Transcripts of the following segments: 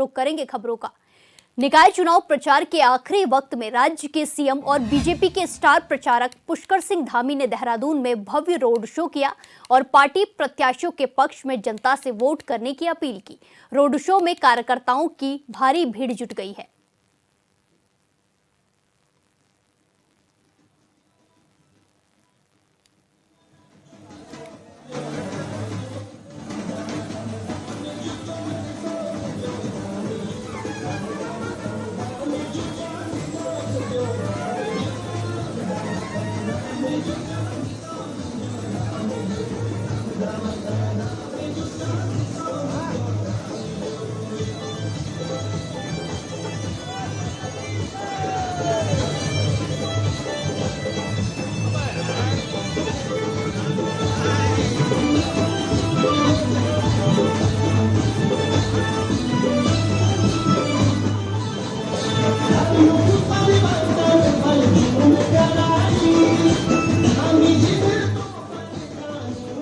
रुख करेंगे खबरों का। निकाय चुनाव प्रचार के आखिरी वक्त में राज्य के सीएम और बीजेपी के स्टार प्रचारक पुष्कर सिंह धामी ने देहरादून में भव्य रोड शो किया और पार्टी प्रत्याशियों के पक्ष में जनता से वोट करने की अपील की। रोड शो में कार्यकर्ताओं की भारी भीड़ जुट गई है।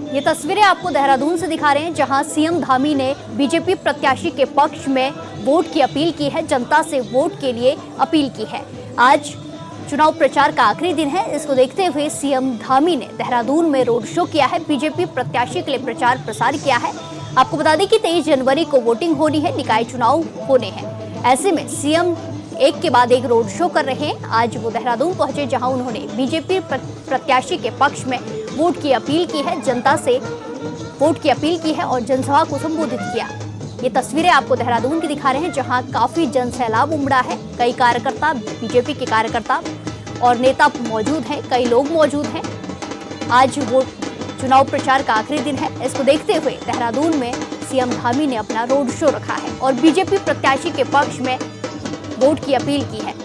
ये तस्वीरें आपको देहरादून से दिखा रहे हैं, जहां सीएम धामी ने बीजेपी प्रत्याशी के पक्ष में वोट की अपील की है, जनता से वोट के लिए अपील की है। आज चुनाव प्रचार का आखिरी दिन है। इसको देखते हुए सीएम धामी ने देहरादून में रोड शो किया है, बीजेपी प्रत्याशी के लिए प्रचार प्रसार किया है। आपको बता दें कि 23 जनवरी को वोटिंग होनी है, निकाय चुनाव होने हैं। ऐसे में सीएम एक के बाद एक रोड शो कर रहे हैं। आज वो देहरादून पहुंचे, जहां उन्होंने बीजेपी प्रत्याशी के पक्ष में वोट की अपील की है, जनता से वोट की अपील की है और जनसभा को संबोधित किया। ये तस्वीरें आपको देहरादून की दिखा रहे हैं, जहां काफी जनसैलाब उमड़ा है। कई कार्यकर्ता, बीजेपी के कार्यकर्ता और नेता मौजूद हैं, कई लोग मौजूद हैं। आज वो चुनाव प्रचार का आखिरी दिन है। इसको देखते हुए देहरादून में सीएम धामी ने अपना रोड शो रखा है और बीजेपी प्रत्याशी के पक्ष में वोट की अपील की है।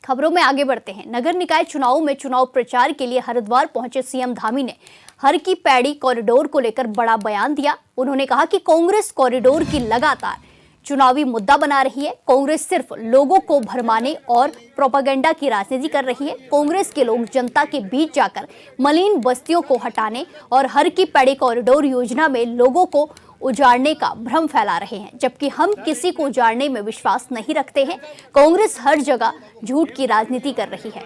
खबरों में आगे बढ़ते हैं। नगर निकाय चुनावों में चुनाव प्रचार के लिए हरिद्वार पहुंचे सीएम धामी ने हर की पैड़ी कॉरिडोर को लेकर बड़ा बयान दिया। उन्होंने कहा कि कांग्रेस कॉरिडोर की लगातार चुनावी मुद्दा बना रही है। कांग्रेस सिर्फ लोगों को भरमाने और प्रोपेगेंडा की राजनीति कर रही है। कांग्रेस के लोग जनता के बीच जाकर मलिन बस्तियों को हटाने और हर की पैड़ी कॉरिडोर योजना में लोगों को उजाड़ने का भ्रम फैला रहे हैं, जबकि हम किसी को उजाड़ने में विश्वास नहीं रखते हैं। कांग्रेस हर जगह झूठ की राजनीति कर रही है।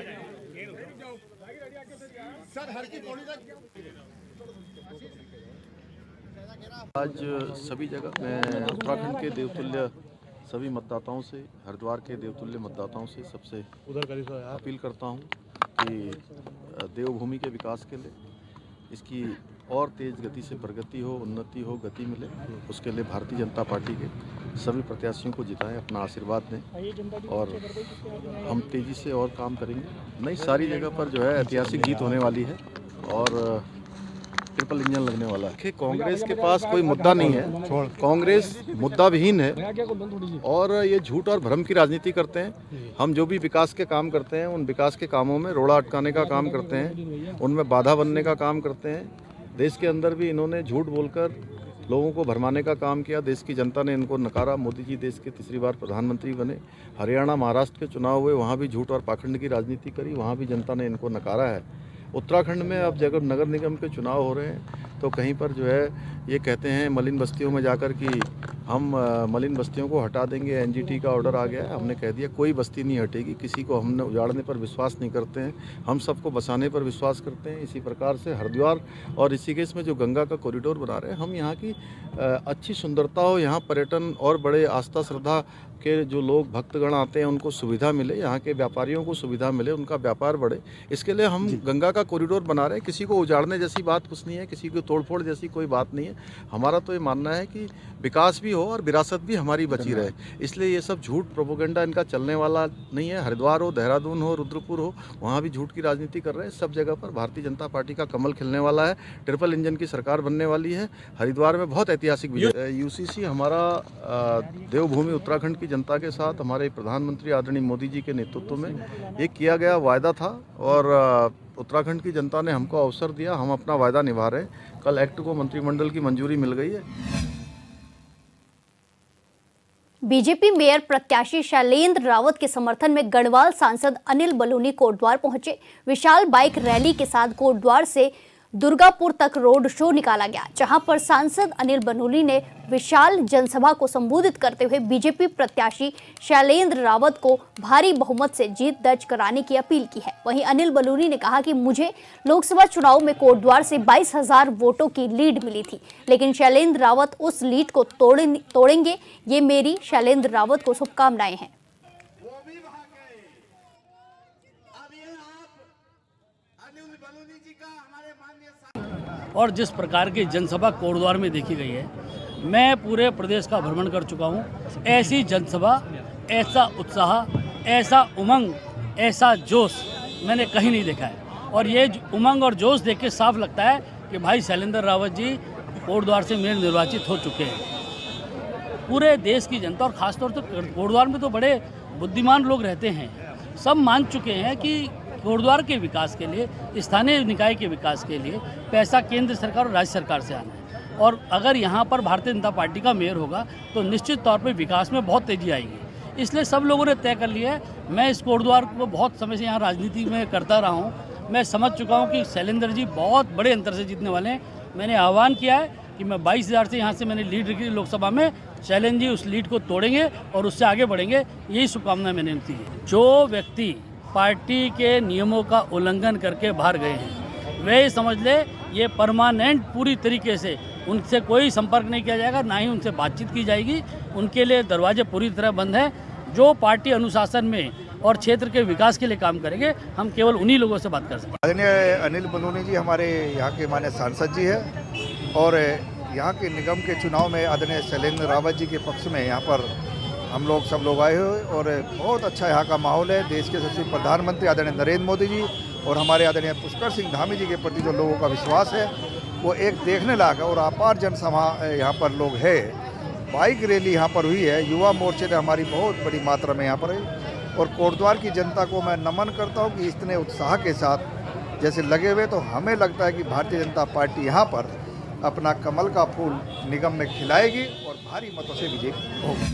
आज सभी जगह मैं उत्तराखंड के देवतुल्य सभी मतदाताओं से, हरिद्वार के देवतुल्य मतदाताओं से सबसे अपील करता हूं कि देवभूमि के विकास के लिए इसकी और तेज़ गति से प्रगति हो, उन्नति हो, गति मिले, उसके लिए भारतीय जनता पार्टी के सभी प्रत्याशियों को जिताएं, अपना आशीर्वाद दें और हम तेज़ी से और काम करेंगे। नई सारी जगह पर जो है ऐतिहासिक जीत होने वाली है और ट्रिपल इंजन लगने वाला है। कांग्रेस के पास कोई मुद्दा नहीं है, कांग्रेस मुद्दा विहीन है और ये झूठ और भ्रम की राजनीति करते हैं। हम जो भी विकास के काम करते हैं, उन विकास के कामों में रोड़ा अटकाने का काम करते हैं, उनमें बाधा बनने का काम करते हैं। देश के अंदर भी इन्होंने झूठ बोलकर लोगों को भरमाने का काम किया। देश की जनता ने इनको नकारा। मोदी जी देश के तीसरी बार प्रधानमंत्री बने। हरियाणा, महाराष्ट्र के चुनाव हुए, वहाँ भी झूठ और पाखंड की राजनीति करी, वहाँ भी जनता ने इनको नकारा है। उत्तराखंड में अब जब नगर निगम के चुनाव हो रहे हैं तो कहीं पर जो है ये कहते हैं मलिन बस्तियों में जाकर कि हम मलिन बस्तियों को हटा देंगे, एनजीटी का ऑर्डर आ गया है। हमने कह दिया कोई बस्ती नहीं हटेगी, किसी को हमने उजाड़ने पर विश्वास नहीं करते हैं, हम सबको बसाने पर विश्वास करते हैं। इसी प्रकार से हरिद्वार और ऋषिकेश में जो गंगा का कॉरिडोर बना रहे हैं, हम यहाँ की अच्छी सुंदरता हो, यहाँ पर्यटन और बड़े आस्था श्रद्धा के जो लोग भक्तगण आते हैं उनको सुविधा मिले, यहाँ के व्यापारियों को सुविधा मिले, उनका व्यापार बढ़े, इसके लिए हम गंगा का कॉरिडोर बना रहे हैं। किसी को उजाड़ने जैसी बात कुछ नहीं है, किसी को तोड़फोड़ जैसी कोई बात नहीं है। हमारा तो ये मानना है कि विकास भी हो और विरासत भी हमारी बची रहे, इसलिए ये सब झूठ प्रोपोगेंडा इनका चलने वाला नहीं है। हरिद्वार हो, देहरादून हो, रुद्रपुर हो, वहाँ भी झूठ की राजनीति कर रहे हैं। सब जगह पर भारतीय जनता पार्टी का कमल खिलने वाला है, ट्रिपल इंजन की सरकार बनने वाली है। हरिद्वार में बहुत ऐतिहासिक विजय। यूसीसी हमारा देवभूमि उत्तराखंड की जनता के साथ हमारे प्रधानमंत्री आदरणीय मोदी जी के नेतृत्व में एक किया गया वायदा था और उत्तराखंड की जनता ने हमको अवसर दिया, हम अपना वायदा निभा रहे हैं। कल एक्ट को मंत्रिमंडल की मंजूरी मिल गई है। बीजेपी मेयर प्रत्याशी शैलेंद्र रावत के समर्थन में गढ़वाल सांसद अनिल बलूनी कोटद्वार पहुंचे। विशाल बाइक रैली के साथ कोटद्वार से दुर्गापुर तक रोड शो निकाला गया, जहां पर सांसद अनिल बलूनी ने विशाल जनसभा को संबोधित करते हुए बीजेपी प्रत्याशी शैलेंद्र रावत को भारी बहुमत से जीत दर्ज कराने की अपील की है। वहीं अनिल बलूनी ने कहा कि मुझे लोकसभा चुनाव में कोटद्वार से 22,000 वोटों की लीड मिली थी, लेकिन शैलेंद्र रावत उस लीड को तोड़ेंगे। ये मेरी शैलेंद्र रावत को शुभकामनाएं हैं। और जिस प्रकार की जनसभा कोटद्वार में देखी गई है, मैं पूरे प्रदेश का भ्रमण कर चुका हूँ। ऐसी जनसभा, ऐसा उत्साह, ऐसा उमंग, ऐसा जोश मैंने कहीं नहीं देखा है। और ये उमंग और जोश देख के साफ लगता है कि भाई शैलेंद्र रावत जी कोटद्वार से मेयर निर्वाचित हो चुके हैं। पूरे देश की जनता और ख़ासतौर से कोटद्वार में तो बड़े बुद्धिमान लोग रहते हैं, सब मान चुके हैं कि कोटद्वार के विकास के लिए, स्थानीय निकाय के विकास के लिए पैसा केंद्र सरकार और राज्य सरकार से आना है। और अगर यहाँ पर भारतीय जनता पार्टी का मेयर होगा तो निश्चित तौर पर विकास में बहुत तेज़ी आएगी। इसलिए सब लोगों ने तय कर लिया है। मैं इस कोटद्वार को बहुत समय से यहाँ राजनीति में करता रहा हूँ, मैं समझ चुका हूँ कि शैलेंद्र जी बहुत बड़े अंतर से जीतने वाले हैं। मैंने आह्वान किया है कि मैं 22,000 से यहाँ से मैंने लीड रखी लोकसभा में, शैलेंद्र जी उस लीड को तोड़ेंगे और उससे आगे बढ़ेंगे, यही शुभकामनाएं मैंने दी है। जो व्यक्ति पार्टी के नियमों का उल्लंघन करके बाहर गए हैं, वे समझ ले ये परमानेंट पूरी तरीके से उनसे कोई संपर्क नहीं किया जाएगा, ना ही उनसे बातचीत की जाएगी। उनके लिए दरवाजे पूरी तरह बंद हैं। जो पार्टी अनुशासन में और क्षेत्र के विकास के लिए काम करेंगे, हम केवल उन्हीं लोगों से बात कर सकते हैं। आदरणीय अनिल बलूनी जी हमारे यहाँ के माननीय सांसद जी हैं और यहाँ के निगम के चुनाव में आदरणीय शैलेंद्र रावत जी के पक्ष में यहाँ पर हम लोग सब लोग आए हुए और बहुत अच्छा यहाँ का माहौल है। देश के यशस्वी प्रधानमंत्री आदरणीय नरेंद्र मोदी जी और हमारे आदरणीय पुष्कर सिंह धामी जी के प्रति जो लोगों का विश्वास है वो एक देखने लायक है। और अपार जनसभा यहाँ पर लोग है, बाइक रैली यहाँ पर हुई है, युवा मोर्चे ने हमारी बहुत बड़ी मात्रा में यहाँ पर है। और कोटद्वार की जनता को मैं नमन करता हूँ कि इतने उत्साह के साथ जैसे लगे हुए, तो हमें लगता है कि भारतीय जनता पार्टी यहाँ पर अपना कमल का फूल निगम में खिलाएगी और भारी मतों से विजयी होगी।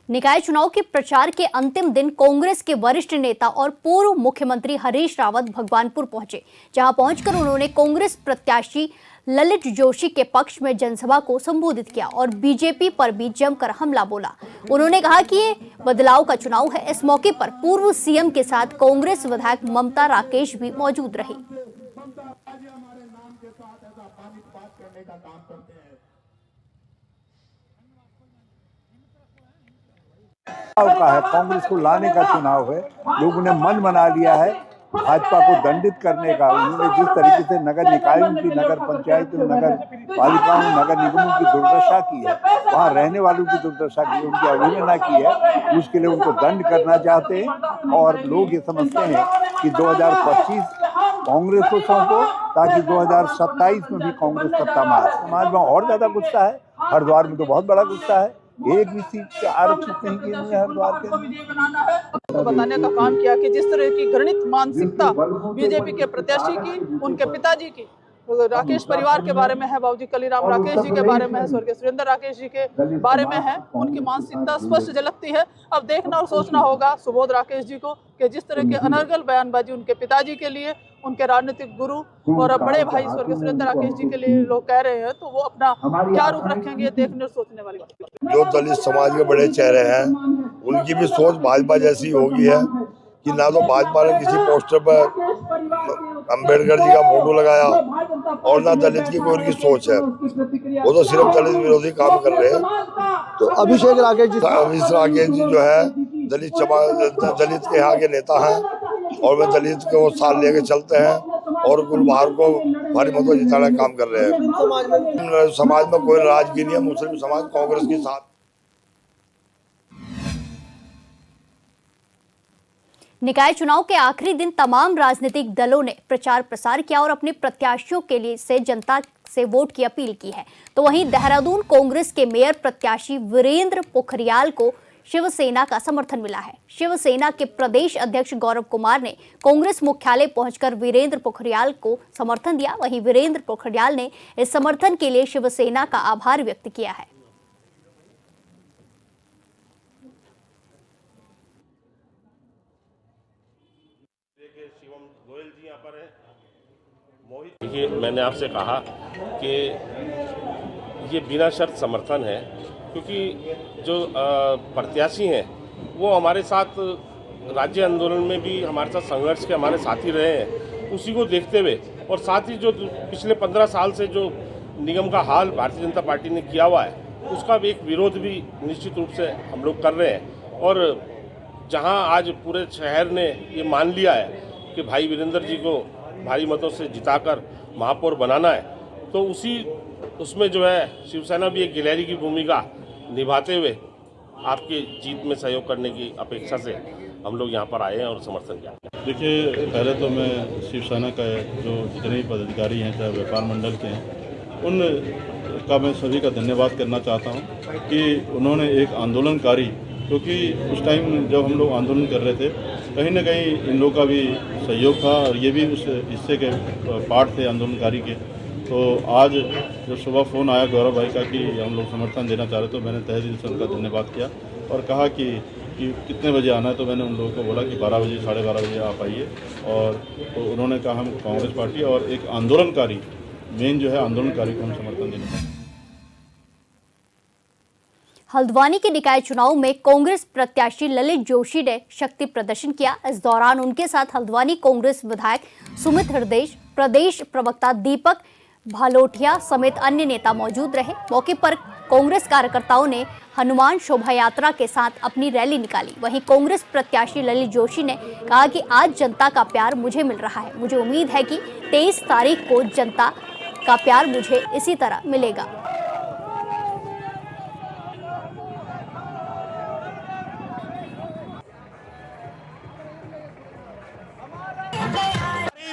निकाय चुनाव के प्रचार के अंतिम दिन कांग्रेस के वरिष्ठ नेता और पूर्व मुख्यमंत्री हरीश रावत भगवानपुर पहुंचे, जहां पहुंचकर उन्होंने कांग्रेस प्रत्याशी ललित जोशी के पक्ष में जनसभा को संबोधित किया और बीजेपी पर भी जमकर हमला बोला। उन्होंने कहा कि ये बदलाव का चुनाव है। इस मौके पर पूर्व सीएम के साथ कांग्रेस विधायक ममता राकेश भी मौजूद रही। का है, कांग्रेस को लाने का चुनाव है। लोगों ने मन बना लिया है भाजपा को दंडित करने का। उन्होंने जिस तरीके से नगर निकायों की, नगर पंचायतों, नगर पालिकाओं, नगर निगमों की दुर्दशा की है, वहाँ रहने वालों की दुर्दशा की, उनकी अवहेलना की है, उसके लिए उनको दंड करना चाहते हैं। और लोग ये समझते हैं कि 2025 कांग्रेस को सौंपो ताकि 2027 में भी कांग्रेस सत्ता में आए। समाज में और ज्यादा गुस्सा है, हरिद्वार में तो बहुत बड़ा गुस्सा है, एक भी सीट आरक्षित नहीं की है हरिद्वार के। तो बताने का काम किया कि जिस तरह की घृणित मानसिकता बीजेपी के प्रत्याशी की, उनके पिताजी की, राकेश परिवार के बारे में है, बाबूजी कलीराम राकेश जी के बारे में है, स्वर्गीय सुरेंद्र राकेश जी के बारे में है, उनकी मानसिकता स्पष्ट झलकती है। अब देखना और सोचना होगा सुबोध राकेश जी को कि जिस तरह के अनर्गल बयानबाजी उनके पिताजी के लिए, उनके राजनीतिक गुरु और बड़े भाई स्वर्गीय सुरेंद्र राकेश जी के लिए लोग कह रहे हैं, तो वो अपना क्या रूप रखेंगे, देखने और सोचने वाली बात। जो दलित समाज के बड़े चेहरे हैं उनकी भी सोच भाजपा जैसी होगी है कि ना तो भाजपा ने किसी पोस्टर पर अम्बेडकर जी का फोटो लगाया और ना दलित की कोई उनकी सोच है, वो तो सिर्फ दलित विरोधी काम कर रहे हैं। तो अभिषेक राकेश जी जो है दलित के यहाँ के नेता हैं और वे दलित को साथ लेके चलते हैं और गुलबहार को भारी मतों जिताने का काम कर रहे हैं। समाज में कोई नाराजगी नहीं है, मुस्लिम समाज कांग्रेस के साथ। निकाय चुनाव के आखिरी दिन तमाम राजनीतिक दलों ने प्रचार प्रसार किया और अपने प्रत्याशियों के लिए से जनता से वोट की अपील की है। तो वहीं देहरादून कांग्रेस के मेयर प्रत्याशी वीरेंद्र पोखरियाल को शिवसेना का समर्थन मिला है। शिवसेना के प्रदेश अध्यक्ष गौरव कुमार ने कांग्रेस मुख्यालय पहुंचकर वीरेंद्र पोखरियाल को समर्थन दिया। वहीं वीरेंद्र पोखरियाल ने इस समर्थन के लिए शिवसेना का आभार व्यक्त किया है। देखिए, मैंने आपसे कहा कि ये बिना शर्त समर्थन है, क्योंकि जो प्रत्याशी हैं वो हमारे साथ राज्य आंदोलन में भी हमारे साथ संघर्ष के हमारे साथी रहे हैं। उसी को देखते हुए और साथ ही जो पिछले 15 साल से जो निगम का हाल भारतीय जनता पार्टी ने किया हुआ है, उसका भी एक विरोध भी निश्चित रूप से हम लोग कर रहे हैं। और जहां आज पूरे शहर ने ये मान लिया है कि भाई वीरेंद्र जी को भारी मतों से जिताकर महापौर बनाना है, तो उसमें जो है शिवसेना भी एक गिलहरी की भूमिका निभाते हुए आपकी जीत में सहयोग करने की अपेक्षा से हम लोग यहाँ पर आए हैं और समर्थन किया। देखिए, पहले तो मैं शिवसेना का जो जितने भी पदाधिकारी हैं, चाहे व्यापार मंडल के हैं, उनका मैं सभी का धन्यवाद करना चाहता हूँ कि उन्होंने एक आंदोलनकारी, क्योंकि उस टाइम जब हम लोग आंदोलन कर रहे थे, कहीं ना कहीं इन लोगों का भी सहयोग था और ये भी उस हिस्से के पार्ट थे आंदोलनकारी के। तो आज जब सुबह फ़ोन आया गौरव भाई का कि हम लोग समर्थन देना चाह रहे, तो मैंने तहे दिल से उनका धन्यवाद किया और कहा कि कितने बजे आना है। तो मैंने उन लोगों को बोला कि 12 बजे 12:30 बजे आप आइए। और तो उन्होंने कहा हम कांग्रेस पार्टी और एक आंदोलनकारी, मेन जो है आंदोलनकारी को हम समर्थन देना चाहते हैं। हल्द्वानी के निकाय चुनाव में कांग्रेस प्रत्याशी ललित जोशी ने शक्ति प्रदर्शन किया। इस दौरान उनके साथ हल्द्वानी कांग्रेस विधायक सुमित हृदय, प्रदेश प्रवक्ता दीपक भालोटिया समेत अन्य नेता मौजूद रहे। मौके पर कांग्रेस कार्यकर्ताओं ने हनुमान शोभा यात्रा के साथ अपनी रैली निकाली। वहीं कांग्रेस प्रत्याशी ललित जोशी ने कहा कि आज जनता का प्यार मुझे मिल रहा है। मुझे उम्मीद है कि 23 तारीख को जनता का प्यार मुझे इसी तरह मिलेगा।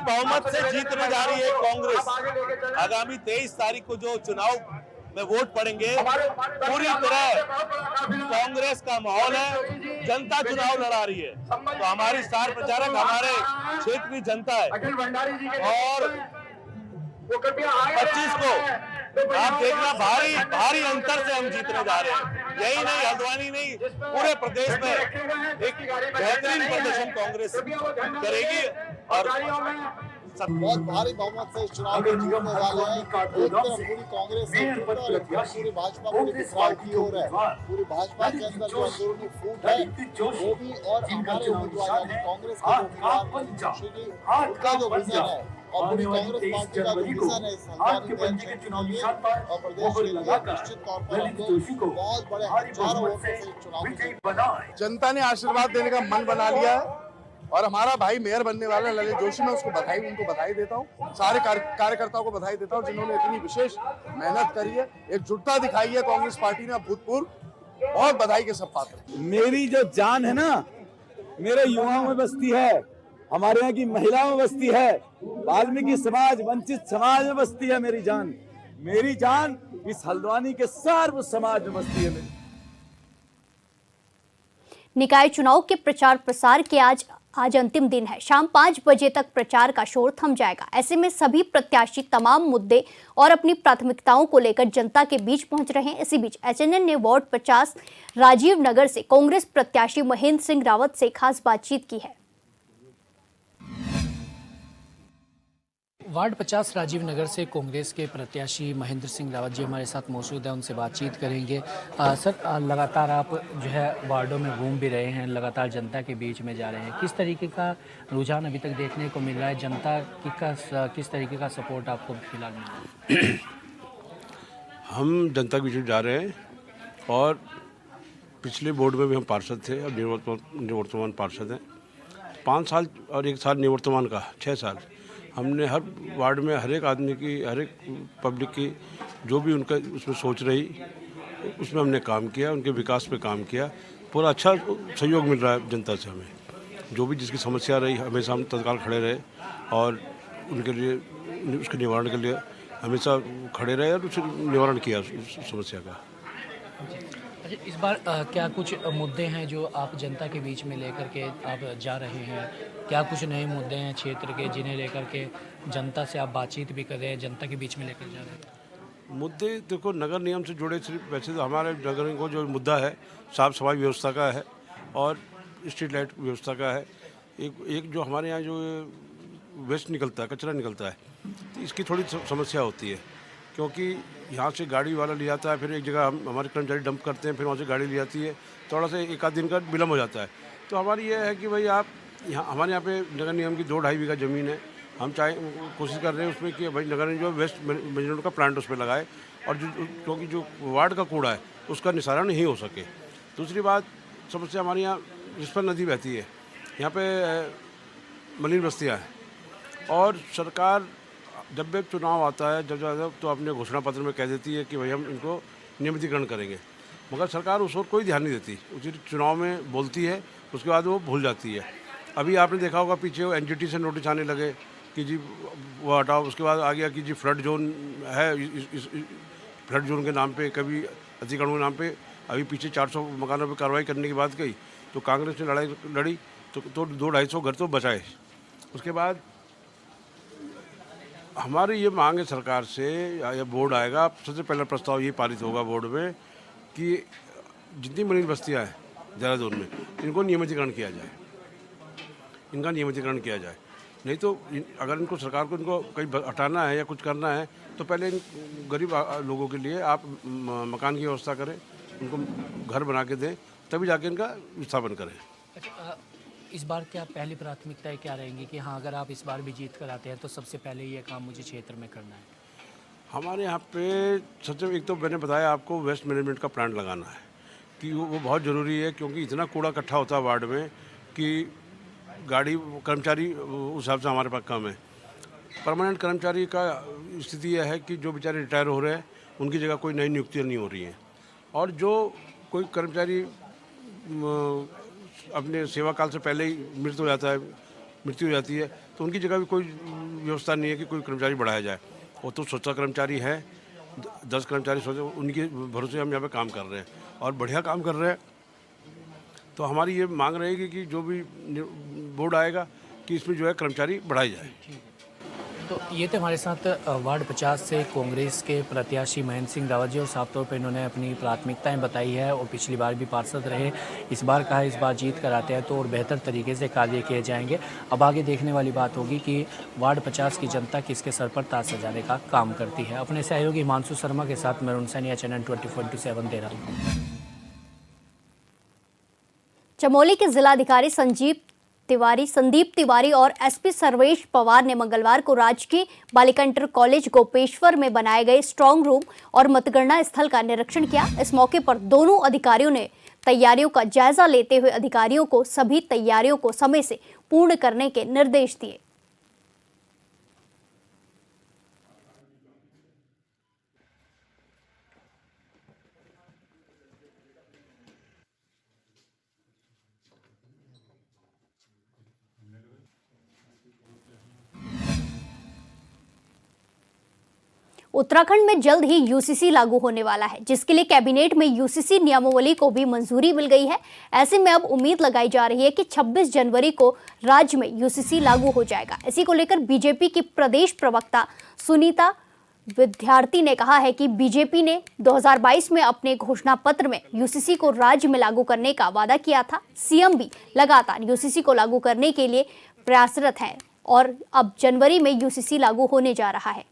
बहुमत से जीतने जा रही है कांग्रेस। आगामी 23 तारीख को जो चुनाव में वोट पड़ेंगे, पूरी तरह कांग्रेस का माहौल है। जनता चुनाव लड़ा रही है, तो हमारी स्टार प्रचारक हमारे क्षेत्र की जनता है। और 25 को आप देखना, भारी अंतर से हम जीतने जा रहे हैं। यही नहीं, हल्द्वानी नहीं, पूरे प्रदेश में एक बेहतरीन प्रदर्शन कांग्रेस करेगी और बहुत भारी बहुमत से इस चुनाव में जीतने वाले हैं। एक तरफ पूरी कांग्रेस एकजुट है और एक तरफ पूरी भाजपा पूरी बिखराव की ओर है। पूरी भाजपा के अंदर जो अंदरूनी फूट है वो भी, और हमारे उम्मीदवार यानी कांग्रेस के उम्मीदवार उनका जो विजन है और पूरी कांग्रेस पार्टी का जो विजन है इस हल्द्वानी क्षेत्र के लिए और प्रदेश के लिए, निश्चित तौर पर हम लोग बहुत बड़े हजारों वोटों से चुनाव में जनता ने आशीर्वाद देने का मन बना लिया है और हमारा भाई मेयर बनने वाला ललित जोशी, मैं उनको बधाई देता हूँ। सारे कार्यकर्ताओं को बधाई देता हूँ जिन्होंने इतनी विशेष मेहनत करी है, एकजुटता दिखाई है कांग्रेस पार्टी ने अभूतपूर्व। बहुत बधाई के सब पात्र। मेरी जो जान है ना, मेरे युवाओं में बसती है, हमारे यहाँ की महिलाओं में बसती है, वाल्मीकि समाज, वंचित समाज में बसती है मेरी जान इस हल्द्वानी के सर्व समाज में बसती है। निकाय चुनाव के प्रचार प्रसार के आज अंतिम दिन है। शाम 5 बजे तक प्रचार का शोर थम जाएगा। ऐसे में सभी प्रत्याशी तमाम मुद्दे और अपनी प्राथमिकताओं को लेकर जनता के बीच पहुंच रहे हैं। इसी बीच एचएनएन ने वार्ड 50 राजीव नगर से कांग्रेस प्रत्याशी महेंद्र सिंह रावत से खास बातचीत की है। वार्ड 50 राजीव नगर से कांग्रेस के प्रत्याशी महेंद्र सिंह रावत जी हमारे साथ मौजूद हैं, उनसे बातचीत करेंगे। सर, लगातार आप जो है वार्डों में घूम भी रहे हैं, लगातार जनता के बीच में जा रहे हैं, किस तरीके का रुझान अभी तक देखने को मिल रहा है? जनता किस तरीके का सपोर्ट आपको फिलहाल मिल रहा है? हम जनता के बीच में जा रहे हैं और पिछले बोर्ड में भी हम पार्षद थे और निवर्तमान पार्षद हैं। 5 साल और 1 साल निवर्तमान का 6 साल हमने हर वार्ड में हर एक आदमी की, हर एक पब्लिक की जो भी उनका उसमें सोच रही, उसमें हमने काम किया, उनके विकास पे काम किया। पूरा अच्छा सहयोग मिल रहा है जनता से हमें। जो भी जिसकी समस्या रही हमेशा हम तत्काल खड़े रहे और उनके लिए उसके निवारण के लिए हमेशा खड़े रहे और उसे निवारण किया उस समस्या का। अच्छा, इस बार क्या कुछ मुद्दे हैं जो आप जनता के बीच में लेकर के आप जा रहे हैं? क्या कुछ नए मुद्दे हैं क्षेत्र के जिन्हें लेकर के जनता से आप बातचीत भी कर रहे हैं, जनता के बीच में लेकर जा रहे हैं? मुद्दे देखो नगर निगम से जुड़े सिर्फ वैसे तो हमारे नगर को जो मुद्दा है साफ सफाई व्यवस्था का है और स्ट्रीट लाइट व्यवस्था का है। एक जो हमारे यहाँ जो वेस्ट निकलता है, कचरा निकलता है, तो इसकी थोड़ी समस्या होती है क्योंकि यहाँ से गाड़ी वाला ले जाता है, फिर एक जगह हमारे कर्मचारी डंप करते हैं, फिर वहाँ से गाड़ी ले जाती है, थोड़ा सा एक आध दिन का विलम्ब हो जाता है। तो हमारी ये है कि भाई आप यहाँ हमारे यहाँ पे नगर निगम की 2-2.5 बीघा ज़मीन है, हम कोशिश कर रहे हैं उसमें कि भाई नगर निगम जो वेस्ट मैनेजमेंट का प्लांट उस पर लगाए और क्योंकि जो वार्ड का कूड़ा है उसका निस्तारण नहीं हो सके। दूसरी बात समस्या हमारे यहाँ रिस्पना नदी बहती है, यहाँ पे मलिन बस्तियाँ हैं और सरकार जब भी चुनाव आता है जब तो अपने घोषणा पत्र में कह देती है कि भाई हम इनको नियमितीकरण करेंगे, मगर सरकार उस ओर कोई ध्यान नहीं देती। उसी चुनाव में बोलती है, उसके बाद वो भूल जाती है। अभी आपने देखा होगा पीछे वो NGT से नोटिस आने लगे कि जी वो हटाओ, उसके बाद आ गया कि जी फ्लड जोन है, इस फ्लड जोन के नाम पे कभी अतिक्रमण के नाम पे अभी पीछे 400 मकानों पर कार्रवाई करने की बात कही तो कांग्रेस ने लड़ाई लड़ी तो 200-250 घर तो बचाए। उसके बाद हमारी ये मांग है सरकार से या बोर्ड आएगा, सबसे पहला प्रस्ताव ये पारित होगा बोर्ड में कि जितनी मलिन बस्तियाँ हैं देहरादून में इनको नियमितीकरण किया जाए, इनका नियमितीकरण किया जाए। नहीं तो अगर इनको सरकार को इनको कहीं हटाना है या कुछ करना है तो पहले इन गरीब लोगों के लिए आप मकान की व्यवस्था करें, उनको घर बना के दें, तभी जाके इनका विस्थापन करें। अच्छा, इस बार क्या पहली प्राथमिकताएं क्या रहेंगी कि हाँ अगर आप इस बार भी जीत कर आते हैं तो सबसे पहले ये काम मुझे क्षेत्र में करना है? हमारे यहाँ पे सबसे एक तो मैंने बताया आपको वेस्ट मैनेजमेंट का प्लांट लगाना है कि वो बहुत ज़रूरी है क्योंकि इतना कूड़ा इकट्ठा होता है वार्ड में कि गाड़ी कर्मचारी उस हिसाब से हमारे पास कम है। परमानेंट कर्मचारी का स्थिति यह है कि जो बेचारे रिटायर हो रहे हैं उनकी जगह कोई नई नियुक्तियाँ नहीं हो रही हैं और जो कोई कर्मचारी अपने सेवा काल से पहले ही मृत्यु हो जाती है तो उनकी जगह भी कोई व्यवस्था नहीं है कि कोई कर्मचारी बढ़ाया जाए। वो तो सोचा कर्मचारी है, 10 कर्मचारी सोचे, उनके भरोसे हम यहाँ पे काम कर रहे हैं और बढ़िया काम कर रहे हैं। तो हमारी ये मांग रहेगी कि जो भी बोर्ड आएगा कि इसमें जो है कर्मचारी बढ़ाई जाए। तो ये थे हमारे साथ वार्ड 50 से कांग्रेस के प्रत्याशी महेंद्र सिंह रावत जी और साफ तौर पर इन्होंने अपनी प्राथमिकताएं बताई है और पिछली बार भी पार्षद रहे, इस बार कहा इस बार जीत कर आते हैं तो और बेहतर तरीके से कार्य किए जाएंगे। अब आगे देखने वाली बात होगी कि वार्ड 50 की जनता किसके सर पर ताज सजाने का काम करती है। अपने सहयोगी हिमांशु शर्मा के साथ मैं सैनिया, चैनल 24/7 दे रहा हूँ। चमोली के जिलाधिकारी संदीप तिवारी और SP सर्वेश पवार ने मंगलवार को राजकीय बालिका इंटर कॉलेज गोपेश्वर में बनाए गए स्ट्रांग रूम और मतगणना स्थल का निरीक्षण किया। इस मौके पर दोनों अधिकारियों ने तैयारियों का जायजा लेते हुए अधिकारियों को सभी तैयारियों को समय से पूर्ण करने के निर्देश दिए। उत्तराखंड में जल्द ही UCC लागू होने वाला है, जिसके लिए कैबिनेट में UCC नियमावली को भी मंजूरी मिल गई है। ऐसे में अब उम्मीद लगाई जा रही है कि 26 जनवरी को राज्य में UCC लागू हो जाएगा। इसी को लेकर बीजेपी की प्रदेश प्रवक्ता सुनीता विद्यार्थी ने कहा है कि बीजेपी ने 2022 में अपने घोषणा पत्र में UCC को राज्य में लागू करने का वादा किया था। CM भी लगातार UCC को लागू करने के लिए प्रयासरत है और अब जनवरी में UCC लागू होने जा रहा है।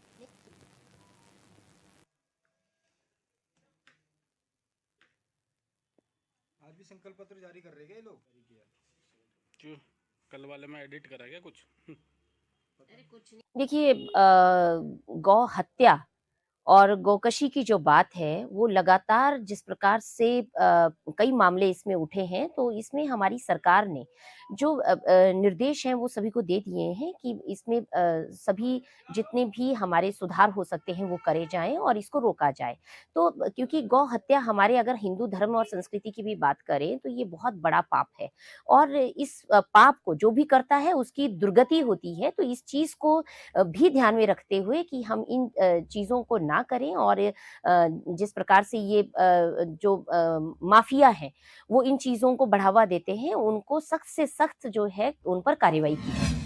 संकल्प पत्र जारी कर रहे हैं लोग। क्यों कल वाले में एडिट करा क्या कुछ? देखिए, गौ हत्या और गौकशी की जो बात है वो लगातार जिस प्रकार से कई मामले इसमें उठे हैं, तो इसमें हमारी सरकार ने जो निर्देश हैं वो सभी को दे दिए हैं कि इसमें सभी जितने भी हमारे सुधार हो सकते हैं वो करे जाएं और इसको रोका जाए। तो क्योंकि गौ हत्या हमारे अगर हिंदू धर्म और संस्कृति की भी बात करें तो ये बहुत बड़ा पाप है, और इस पाप को जो भी करता है उसकी दुर्गति होती है। तो इस चीज को भी ध्यान में रखते हुए कि हम इन चीजों को ना करें, और जिस प्रकार से ये जो माफिया है वो इन चीजों को बढ़ावा देते हैं, उनको सख्त से सख्त जो है उन पर कार्रवाई की जाए।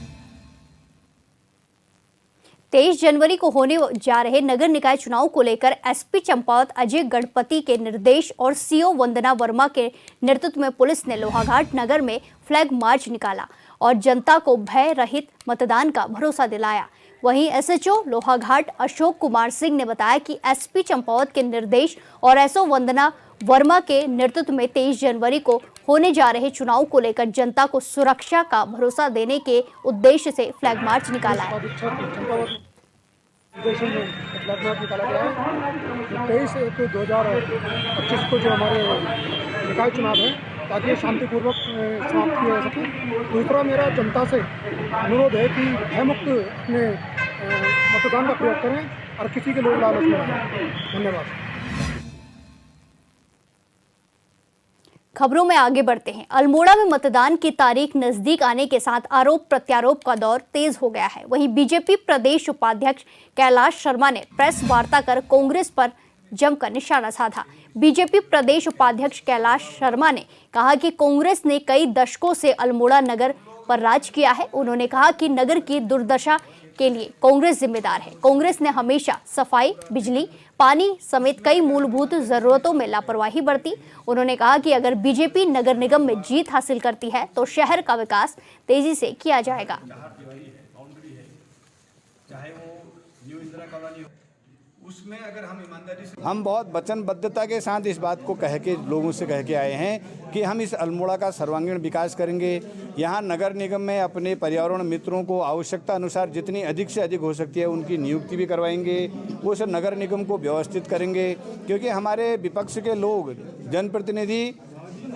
23 जनवरी को होने जा रहे नगर निकाय चुनाव को लेकर एसपी चंपावत अजय गणपति के निर्देश और सीओ वंदना वर्मा के नेतृत्व में पुलिस ने लोहाघाट नगर में फ्लैग मार्च निकाला और जनता को भय रहित मतदान का भरोसा दिलाया। वहीं एसएचओ लोहाघाट अशोक कुमार सिंह ने बताया कि एसपी चंपावत के निर्देश और एसओ वंदना वर्मा के नेतृत्व में 23 जनवरी को होने जा रहे चुनाव को लेकर जनता को सुरक्षा का भरोसा देने के उद्देश्य से फ्लैग मार्च निकाला है। उद्देश्य में फ्लैग मार्च निकाला गया है 23/1/2025 को जो हमारे निकाय चुनाव है, ताकि ये शांतिपूर्वक समाप्त किया जा सके। दूसरा मेरा जनता से अनुरोध है कि भयमुक्त अपने मतदान का प्रयोग करें और किसी के लोग लालच में रहें। धन्यवाद। खबरों में आगे बढ़ते हैं। अल्मोड़ा में मतदान की तारीख नजदीक आने के साथ आरोप प्रत्यारोप का दौर तेज हो गया है। वहीं बीजेपी प्रदेश उपाध्यक्ष कैलाश शर्मा ने प्रेस वार्ता कर कांग्रेस पर जमकर निशाना साधा। बीजेपी प्रदेश उपाध्यक्ष कैलाश शर्मा ने कहा कि कांग्रेस ने कई दशकों से अल्मोड़ा नगर पर राज किया है। उन्होंने कहा कि नगर की दुर्दशा के लिए कांग्रेस जिम्मेदार है। कांग्रेस ने हमेशा सफाई, बिजली, पानी समेत कई मूलभूत जरूरतों में लापरवाही बरती। उन्होंने कहा कि अगर बीजेपी नगर निगम में जीत हासिल करती है तो शहर का विकास तेजी से किया जाएगा। उसमें अगर हम ईमानदारी से हम बहुत वचनबद्धता के साथ इस बात को लोगों से कह के आए हैं कि हम इस अल्मोड़ा का सर्वांगीण विकास करेंगे। यहाँ नगर निगम में अपने पर्यावरण मित्रों को आवश्यकता अनुसार जितनी अधिक से अधिक हो सकती है उनकी नियुक्ति भी करवाएंगे। वो सब नगर निगम को व्यवस्थित करेंगे, क्योंकि हमारे विपक्ष के लोग जनप्रतिनिधि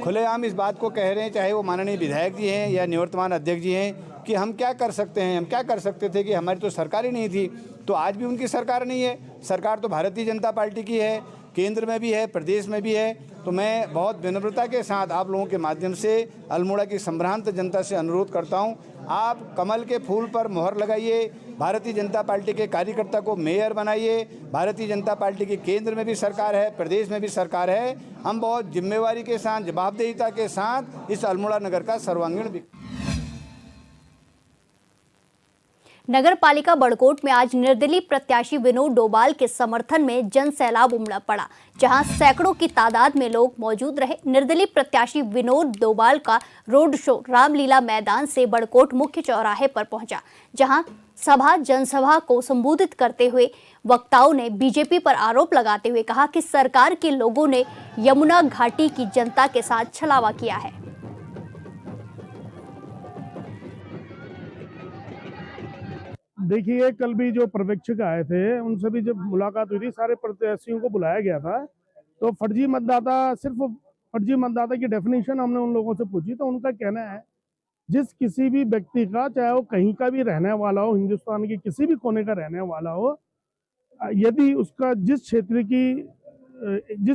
खुलेआम इस बात को कह रहे हैं, चाहे वो माननीय विधायक जी हैं या निवर्तमान अध्यक्ष जी हैं, कि हम क्या कर सकते हैं, हम क्या कर सकते थे, कि हमारी तो सरकार ही नहीं थी। तो आज भी उनकी सरकार नहीं है। सरकार तो भारतीय जनता पार्टी की है, केंद्र में भी है, प्रदेश में भी है। तो मैं बहुत विनम्रता के साथ आप लोगों के माध्यम से अल्मोड़ा की संभ्रांत जनता से अनुरोध करता हूं, आप कमल के फूल पर मोहर लगाइए, भारतीय जनता पार्टी के कार्यकर्ता को मेयर बनाइए। भारतीय जनता पार्टी की केंद्र में भी सरकार है, प्रदेश में भी सरकार है। हम बहुत जिम्मेवारी के साथ, जवाबदेहिता के साथ इस अल्मोड़ा नगर का सर्वांगीण नगर पालिका बड़कोट में आज निर्दलीय प्रत्याशी विनोद डोभाल के समर्थन में जन सैलाब उमड़ पड़ा, जहां सैकड़ों की तादाद में लोग मौजूद रहे। निर्दलीय प्रत्याशी विनोद डोभाल का रोड शो रामलीला मैदान से बड़कोट मुख्य चौराहे पर पहुंचा, जहां जनसभा को संबोधित करते हुए वक्ताओं ने बीजेपी पर आरोप लगाते हुए कहा कि सरकार के लोगों ने यमुना घाटी की जनता के साथ छलावा किया है। देखिए, कल भी जो पर्यवेक्षक आए थे उनसे भी जब मुलाकात हुई थी, सारे प्रत्याशियों को बुलाया गया था। तो फर्जी मतदाता की डेफिनेशन हमने उन लोगों से पूछी, तो उनका कहना है जिस किसी भी व्यक्ति का, चाहे वो कहीं का भी रहने वाला हो, हिंदुस्तान के किसी भी कोने का रहने वाला हो, यदि उसका जिस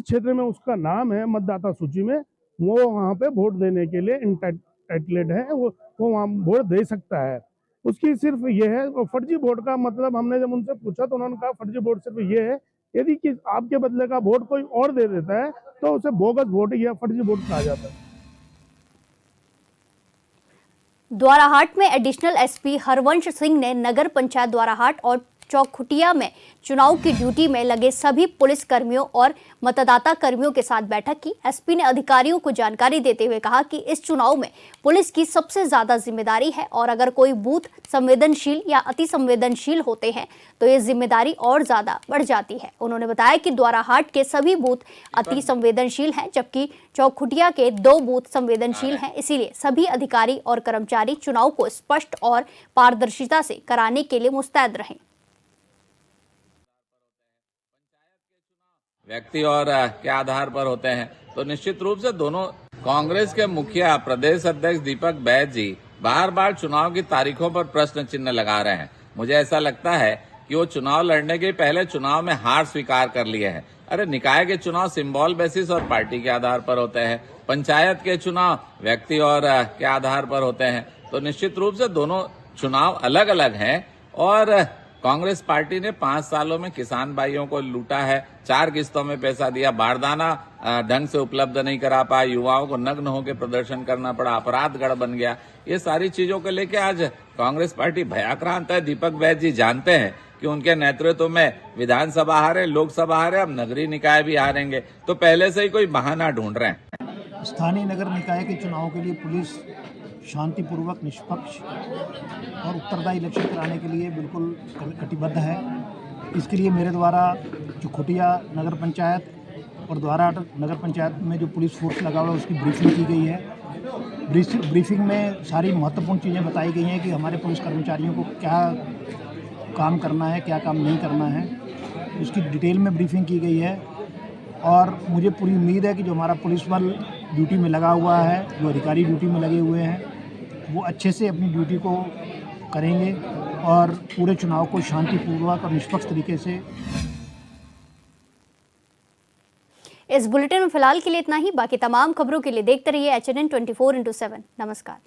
क्षेत्र में उसका नाम है मतदाता सूची में, वो वहाँ पे वोट देने के लिए इंटाइटल्ड है, वो वहाँ वोट दे सकता है। उसकी सिर्फ ये है। और फर्जी वोट का मतलब हमने जब उनसे पूछा तो उन्होंने कहा फर्जी वोट सिर्फ ये है, यदि कि आपके बदले का वोट कोई और दे देता है तो उसे बोगस वोट या फर्जी वोट कहा जाता है। द्वाराहाट में एडिशनल एसपी हरवंश सिंह ने नगर पंचायत द्वाराहाट और चौखुटिया में चुनाव की ड्यूटी में लगे सभी पुलिस कर्मियों और मतदाता कर्मियों के साथ बैठक की। एसपी ने अधिकारियों को जानकारी देते हुए कहा कि इस चुनाव में पुलिस की सबसे ज्यादा जिम्मेदारी है और अगर कोई बूथ संवेदनशील या अति संवेदनशील होते हैं तो ये जिम्मेदारी और ज्यादा बढ़ जाती है। उन्होंने बताया कि द्वाराहाट के सभी बूथ अति संवेदनशील हैं, जबकि चौखुटिया के 2 बूथ संवेदनशील हैं। इसीलिए सभी अधिकारी और कर्मचारी चुनाव को स्पष्ट और पारदर्शिता से कराने के लिए मुस्तैद रहें। व्यक्ति और के आधार पर होते हैं, तो निश्चित रूप से दोनों कांग्रेस के मुखिया प्रदेश अध्यक्ष दीपक बैज जी बार बार चुनाव की तारीखों पर प्रश्न चिन्ह लगा रहे हैं। मुझे ऐसा लगता है कि वो चुनाव लड़ने के पहले चुनाव में हार स्वीकार कर लिए हैं। अरे निकाय के चुनाव सिंबल बेसिस और पार्टी के आधार पर होते हैं, पंचायत के चुनाव व्यक्ति और के आधार पर होते हैं, तो निश्चित रूप से दोनों चुनाव अलग अलग हैं। और कांग्रेस पार्टी ने 5 सालों में किसान भाइयों को लूटा है, 4 किस्तों में पैसा दिया, बारदाना ढंग से उपलब्ध नहीं करा पाया, युवाओं को नग्न होकर प्रदर्शन करना पड़ा, अपराध गढ़ बन गया। ये सारी चीजों को लेकर आज कांग्रेस पार्टी भयाक्रांत है। दीपक बैज जी जानते हैं कि उनके नेतृत्व में विधानसभा हारे, लोकसभा हारे, अब नगरीय निकाय भी हारेंगे, तो पहले से ही कोई बहाना ढूंढ रहे हैं। स्थानीय नगर निकाय के चुनाव के लिए पुलिस शांतिपूर्वक, निष्पक्ष और उत्तरदायी इलेक्शन कराने के लिए बिल्कुल कटिबद्ध है। इसके लिए मेरे द्वारा जो खुटिया नगर पंचायत और द्वारा नगर पंचायत में जो पुलिस फोर्स लगा हुआ है उसकी ब्रीफिंग की गई है। ब्रीफिंग में सारी महत्वपूर्ण चीज़ें बताई गई हैं कि हमारे पुलिस कर्मचारियों को क्या काम करना है, क्या काम नहीं करना है, उसकी डिटेल में ब्रीफिंग की गई है। और मुझे पूरी उम्मीद है कि जो हमारा पुलिस बल ड्यूटी में लगा हुआ है, जो अधिकारी ड्यूटी में लगे हुए हैं, वो अच्छे से अपनी ड्यूटी को करेंगे और पूरे चुनाव को शांतिपूर्वक और निष्पक्ष तरीके से। इस बुलेटिन में फिलहाल के लिए इतना ही। बाकी तमाम खबरों के लिए देखते रहिए HNN 24/7। नमस्कार।